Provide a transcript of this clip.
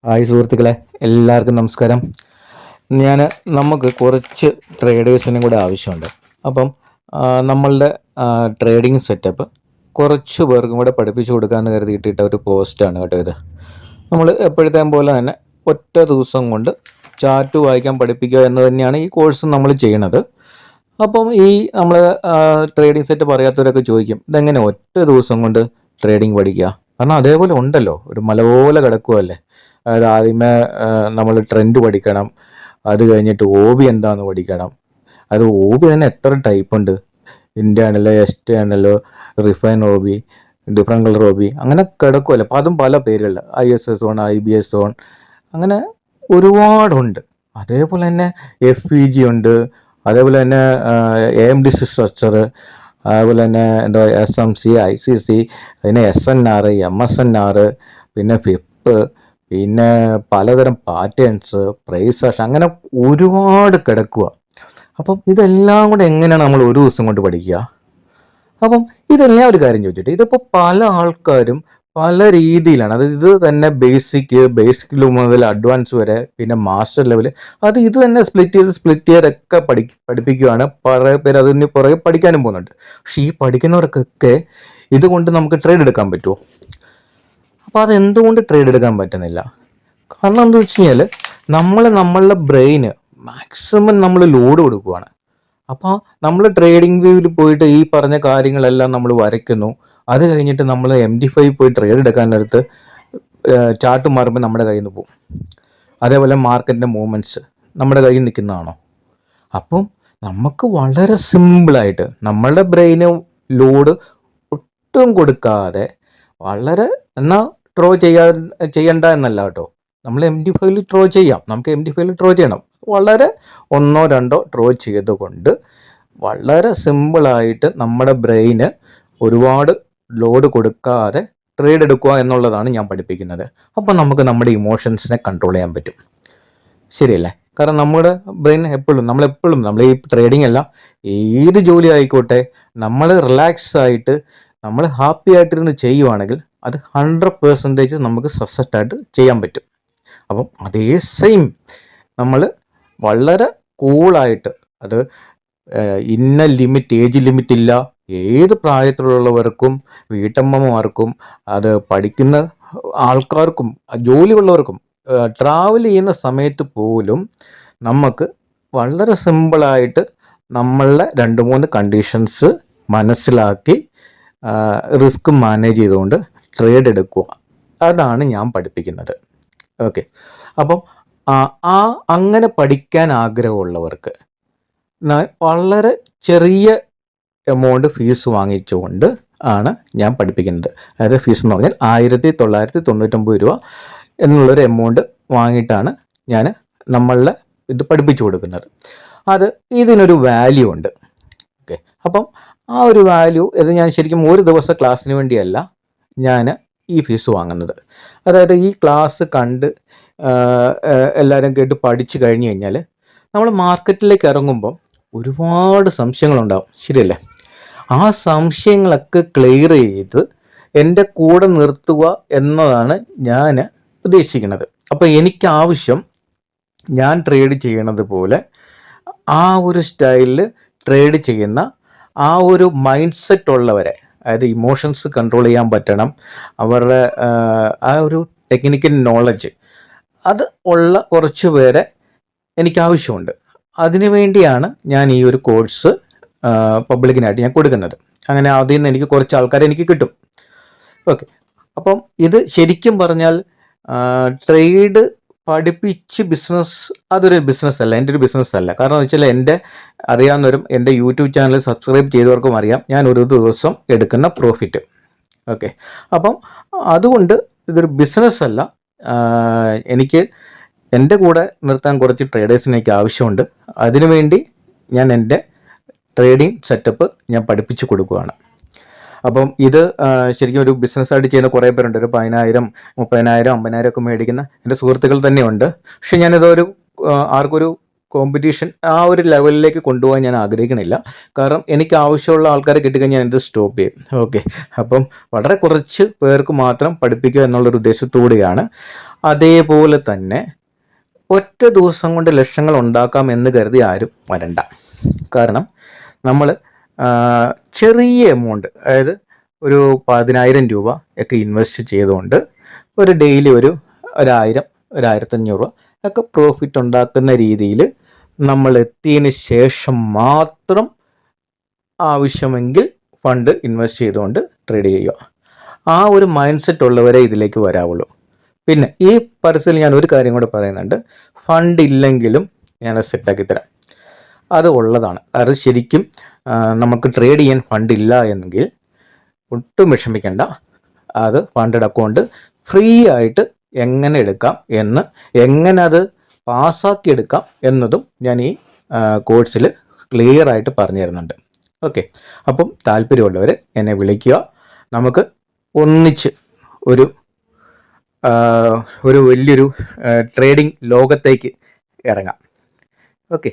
Hi സുഹൃത്തുക്കളെ, എല്ലാവർക്കും നമസ്കാരം. നമുക്ക് കുറച്ച് ട്രേഡേഴ്സിനും കൂടെ ആവശ്യമുണ്ട്. അപ്പം നമ്മളുടെ ട്രേഡിംഗ് സെറ്റപ്പ് കുറച്ച് പേർക്കും കൂടെ പഠിപ്പിച്ചു കൊടുക്കാമെന്ന് കരുതിയിട്ടിട്ട ഒരു പോസ്റ്റാണ് കേട്ടോ ഇത്. നമ്മൾ എപ്പോഴത്തേം പോലെ തന്നെ ഒറ്റ ദിവസം കൊണ്ട് ചാർട്ട് വായിക്കാൻ പഠിപ്പിക്കുക എന്ന് തന്നെയാണ് ഈ കോഴ്സ് നമ്മൾ ചെയ്യണത്. അപ്പം നമ്മൾ ട്രേഡിംഗ് സെറ്റ് പറയാത്തവരൊക്കെ ചോദിക്കും, ഇതെങ്ങനെ ഒറ്റ ദിവസം കൊണ്ട് ട്രേഡിംഗ് പഠിക്കുക? കാരണം അതേപോലെ ഉണ്ടല്ലോ, ഒരു മല പോലെ കിടക്കുമല്ലേ. അതായത് ആദ്യമേ നമ്മൾ ട്രെൻഡ് പഠിക്കണം, അത് കഴിഞ്ഞിട്ട് ഓബി എന്താണെന്ന് പഠിക്കണം. അത് ഓബി തന്നെ എത്ര ടൈപ്പ് ഉണ്ട്, internal, external, refine ഓബി, different colour ഓബി, അങ്ങനെ കിടക്കുമല്ലോ. അപ്പം അതും പല പേരുകളിൽ, ISS സോൺ, IBS സോൺ, അങ്ങനെ ഒരുപാടുണ്ട്. അതേപോലെ തന്നെ FEG ഉണ്ട്, അതേപോലെ തന്നെ AMD സ്ട്രക്ചർ, അതുപോലെ തന്നെ എന്താ SMC, ICC, പിന്നെ SNR, MSNR, പിന്നെ FIP, പിന്നെ പലതരം പാറ്റേൺസ്, പ്രൈസ് ആക്ഷൻ, അങ്ങനെ ഒരുപാട് കിടക്കുക. അപ്പം ഇതെല്ലാം കൂടെ എങ്ങനെയാണ് നമ്മൾ ഒരു ദിവസം കൊണ്ട് പഠിക്കുക? അപ്പം ഇതെല്ലാം ഒരു കാര്യം ചോദിച്ചിട്ട്, ഇതിപ്പോൾ പല ആൾക്കാരും പല രീതിയിലാണ്. അത് ഇത് തന്നെ ബേസിക് മുതൽ അഡ്വാൻസ് വരെ, പിന്നെ മാസ്റ്റർ ലെവൽ, അത് ഇത് തന്നെ സ്പ്ലിറ്റ് ചെയ്തൊക്കെ പഠിപ്പിക്കുകയാണ്. പല പേര് അതിന് പുറകെ പഠിക്കാനും പോകുന്നുണ്ട്. പക്ഷെ ഈ പഠിക്കുന്നവർക്കൊക്കെ ഇതുകൊണ്ട് നമുക്ക് ട്രേഡ് എടുക്കാൻ പറ്റുമോ? അപ്പോൾ അതെന്തുകൊണ്ട് ട്രേഡ് എടുക്കാൻ പറ്റുന്നില്ല? കാരണം എന്താ വെച്ച് കഴിഞ്ഞാൽ, നമ്മളുടെ ബ്രെയിന് മാക്സിമം നമ്മൾ ലോഡ് കൊടുക്കുകയാണ്. അപ്പോൾ നമ്മൾ ട്രേഡിംഗ് വ്യൂവിൽ പോയിട്ട് ഈ പറഞ്ഞ കാര്യങ്ങളെല്ലാം നമ്മൾ വരയ്ക്കുന്നു. അത് കഴിഞ്ഞിട്ട് നമ്മൾ MD5 പോയി ട്രേഡ് എടുക്കാൻ നേരത്ത് ചാർട്ട് മാറുമ്പോൾ നമ്മുടെ കയ്യിൽ നിന്ന് പോകും. അതേപോലെ മാർക്കറ്റിൻ്റെ മൂവ്മെൻറ്റ്സ് നമ്മുടെ കയ്യിൽ നിൽക്കുന്നതാണോ? അപ്പം നമുക്ക് വളരെ സിമ്പിളായിട്ട് നമ്മളുടെ ബ്രെയിന് ലോഡ് ഒട്ടും കൊടുക്കാതെ, വളരെ എന്നാൽ ചെയ്യണ്ട എന്നല്ല കേട്ടോ, നമ്മൾ MD5 ഡ്രോ ചെയ്യാം. നമുക്ക് MD5 ഡ്രോ ചെയ്യണം. വളരെ ഒന്നോ രണ്ടോ ഡ്രോ ചെയ്തുകൊണ്ട് വളരെ സിമ്പിളായിട്ട് നമ്മുടെ ബ്രെയിന് ഒരുപാട് ലോഡ് കൊടുക്കാതെ ട്രേഡ് എടുക്കുക എന്നുള്ളതാണ് ഞാൻ പഠിപ്പിക്കുന്നത്. അപ്പം നമുക്ക് നമ്മുടെ ഇമോഷൻസിനെ കൺട്രോൾ ചെയ്യാൻ പറ്റും. ശരിയല്ലേ? കാരണം നമ്മുടെ ബ്രെയിൻ നമ്മൾ ഈ ട്രേഡിംഗ് അല്ല, ഏത് ജോലി ആയിക്കോട്ടെ, നമ്മൾ റിലാക്സ് ആയിട്ട് നമ്മൾ ഹാപ്പി ആയിട്ടിരുന്ന് ചെയ്യുവാണെങ്കിൽ അത് 100% നമുക്ക് സക്സസ് ആയിട്ട് ചെയ്യാൻ പറ്റും. അപ്പം അതേ സെയിം നമ്മൾ വളരെ കൂളായിട്ട്, അത് ഇന്ന ഏജ് ലിമിറ്റ് ഇല്ല, ഏത് പ്രായത്തിലുള്ളവർക്കും, വീട്ടമ്മമാർക്കും, അത് പഠിക്കുന്ന ആൾക്കാർക്കും, ജോലിയുള്ളവർക്കും, ട്രാവൽ ചെയ്യുന്ന സമയത്ത് പോലും നമുക്ക് വളരെ സിമ്പിളായിട്ട് നമ്മളുടെ 2-3 കണ്ടീഷൻസ് മനസ്സിലാക്കി റിസ്ക് മാനേജ് ചെയ്തുകൊണ്ട് ട്രേഡ് എടുക്കുക. അതാണ് ഞാൻ പഠിപ്പിക്കുന്നത്. ഓക്കെ. അപ്പം അങ്ങനെ പഠിക്കാൻ ആഗ്രഹമുള്ളവർക്ക് വളരെ ചെറിയ എമൗണ്ട് ഫീസ് വാങ്ങിച്ചുകൊണ്ട് ആണ് ഞാൻ പഠിപ്പിക്കുന്നത്. അതായത് ഫീസ് എന്ന് പറഞ്ഞാൽ 1999 രൂപ എന്നുള്ളൊരു എമൗണ്ട് വാങ്ങിയിട്ടാണ് ഞാൻ നമ്മളുടെ ഇത് പഠിപ്പിച്ചു കൊടുക്കുന്നത്. ഇതിനൊരു വാല്യൂ ഉണ്ട്. ഓക്കെ. അപ്പം ആ ഒരു വാല്യൂ, ഇത് ഞാൻ ശരിക്കും ഒരു ദിവസം ക്ലാസ്സിന് വേണ്ടിയല്ല ഞാൻ ഈ ഫീസ് വാങ്ങുന്നത്. അതായത് ഈ ക്ലാസ് കണ്ട് എല്ലാവരും കേട്ട് പഠിച്ചു കഴിഞ്ഞ് കഴിഞ്ഞാൽ നമ്മൾ മാർക്കറ്റിലേക്ക് ഇറങ്ങുമ്പോൾ ഒരുപാട് സംശയങ്ങളുണ്ടാവും. ശരിയല്ലേ? ആ സംശയങ്ങളൊക്കെ ക്ലിയർ ചെയ്ത് എൻ്റെ കൂടെ നിർത്തുക എന്നതാണ് ഞാൻ ഉദ്ദേശിക്കുന്നത്. അപ്പോൾ എനിക്ക് ആവശ്യം, ഞാൻ ട്രേഡ് ചെയ്യണത് പോലെ ആ ഒരു സ്റ്റൈലിൽ ട്രേഡ് ചെയ്യുന്ന ആ ഒരു മൈൻഡ് സെറ്റ് ഉള്ളവരെ, അതായത് ഇമോഷൻസ് കൺട്രോൾ ചെയ്യാൻ പറ്റണം, അവരുടെ ആ ഒരു ടെക്നിക്കൽ നോളജ് അത് ഉള്ള കുറച്ച് പേരെ എനിക്ക് ആവശ്യമുണ്ട്. അതിനു വേണ്ടിയാണ് ഞാൻ ഈ ഒരു കോഴ്സ് പബ്ലിക്കിനായിട്ട് ഞാൻ കൊടുക്കുന്നത്. അങ്ങനെ അതിൽ നിന്ന് എനിക്ക് കുറച്ച് ആൾക്കാരെ എനിക്ക് കിട്ടും. ഓക്കെ. അപ്പം ഇത് ശരിക്കും പറഞ്ഞാൽ ട്രേഡ് പഠിപ്പിച്ച് അതൊരു ബിസിനസ് അല്ല, എൻ്റെ ഒരു ബിസിനസ് അല്ല. കാരണം എന്ന് വെച്ചാൽ എൻ്റെ അറിയാവുന്നവരും എൻ്റെ യൂട്യൂബ് ചാനൽ സബ്സ്ക്രൈബ് ചെയ്തവർക്കും അറിയാം ഞാൻ ഒരു ദിവസം എടുക്കുന്ന പ്രോഫിറ്റ്. ഓക്കെ. അപ്പം അതുകൊണ്ട് ഇതൊരു ബിസിനസ് അല്ല. എനിക്ക് എൻ്റെ കൂടെ നിർത്താൻ കുറച്ച് ട്രേഡേഴ്സിന് എനിക്ക് ആവശ്യമുണ്ട്. അതിനുവേണ്ടി ഞാൻ എൻ്റെ ട്രേഡിംഗ് സെറ്റപ്പ് ഞാൻ പഠിപ്പിച്ചു കൊടുക്കുകയാണ്. അപ്പം ഇത് ശരിക്കും ഒരു ബിസിനസ്സായിട്ട് ചെയ്യുന്ന കുറേ പേരുണ്ട്. ഒരു 10,000, 30,000, 50,000 ഒക്കെ മേടിക്കുന്ന എൻ്റെ സുഹൃത്തുക്കൾ തന്നെയുണ്ട്. പക്ഷെ ഞാനിതൊരു ആർക്കൊരു കോമ്പറ്റീഷൻ ആ ഒരു ലെവലിലേക്ക് കൊണ്ടുപോകാൻ ഞാൻ ആഗ്രഹിക്കണില്ല. കാരണം എനിക്ക് ആവശ്യമുള്ള ആൾക്കാരെ കിട്ടിക്കഴിഞ്ഞാൽ ഞാൻ ഇത് സ്റ്റോപ്പ് ചെയ്യും. ഓക്കെ, അപ്പം വളരെ കുറച്ച് പേർക്ക് മാത്രം പഠിപ്പിക്കുക എന്നുള്ളൊരു ഉദ്ദേശത്തോടെയാണ്. അതേപോലെ തന്നെ ഒറ്റ ദിവസം കൊണ്ട് ലക്ഷങ്ങൾ ഉണ്ടാക്കാം എന്ന് കരുതി ആരും വരണ്ട. കാരണം നമ്മൾ ചെറിയ എമൗണ്ട്, അതായത് ഒരു 10,000 രൂപ ഒക്കെ ഇൻവെസ്റ്റ് ചെയ്തുകൊണ്ട് ഒരു ഡെയിലി ഒരു 1,000, 1,500 രൂപ ഒക്കെ പ്രോഫിറ്റ് ഉണ്ടാക്കുന്ന രീതിയിൽ നമ്മൾ എത്തിയതിന് ശേഷം മാത്രം ആവശ്യമെങ്കിൽ ഫണ്ട് ഇൻവെസ്റ്റ് ചെയ്തുകൊണ്ട് ട്രേഡ് ചെയ്യുക. ആ ഒരു മൈൻഡ് സെറ്റ് ഉള്ളവരെ ഇതിലേക്ക് വരാവുള്ളൂ. പിന്നെ ഈ പരസ്യത്തിൽ ഞാൻ ഒരു കാര്യം കൂടെ പറയുന്നുണ്ട്. ഫണ്ട് ഇല്ലെങ്കിലും ഞാൻ സെറ്റാക്കി തരാം. അത് ഉള്ളതാണ്. അത് ശരിക്കും നമുക്ക് ട്രേഡ് ചെയ്യാൻ ഫണ്ട് ഇല്ല എങ്കിൽ ഒട്ടും വിഷമിക്കേണ്ട. അത് ഫണ്ടഡ് അക്കൗണ്ട് ഫ്രീ ആയിട്ട് എങ്ങനെ എടുക്കാം എന്ന്, എങ്ങനെ അത് പാസ്സാക്കി എടുക്കാം എന്നതും ഞാൻ ഈ കോഴ്സിൽ ക്ലിയർ ആയിട്ട് പറഞ്ഞു തരുന്നുണ്ട്. ഓക്കെ, അപ്പം താല്പര്യമുള്ളവർ എന്നെ വിളിക്കുക. നമുക്ക് ഒന്നിച്ച് ഒരു വലിയൊരു ട്രേഡിംഗ് ലോകത്തേക്ക് ഇറങ്ങാം. ഓക്കെ.